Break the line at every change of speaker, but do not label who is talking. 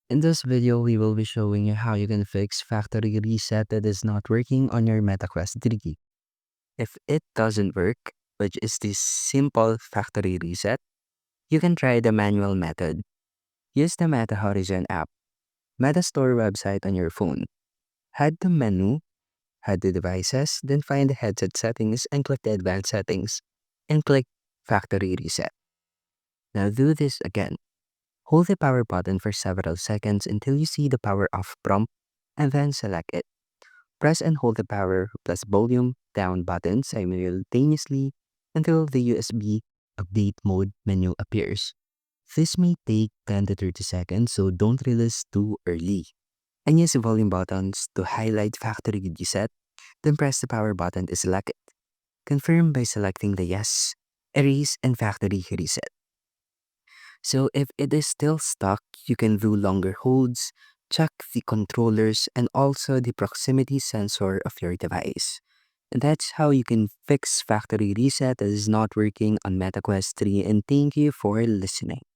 In this video, we will be showing you how you can fix factory reset that is not working on your MetaQuest 3. If it doesn't work, which is this simple factory reset, you can try the manual method. Use the Meta Horizon app, Meta Store website on your phone. Head to menu, head to devices, then find the headset settings and click the advanced settings and click factory reset. Now do this again. Hold the power button for several seconds until you see the power off prompt and then select it. Press and hold the power plus volume down button simultaneously until the USB update mode menu appears. This may take 10 to 30 seconds, so don't release too early. And use the volume buttons to highlight factory reset, then press the power button to select it. Confirm by selecting the yes, erase, and factory reset. So if it is still stuck, you can do longer holds, check the controllers, and also the proximity sensor of your device. And that's how you can fix factory reset that is not working on MetaQuest 3, and thank you for listening.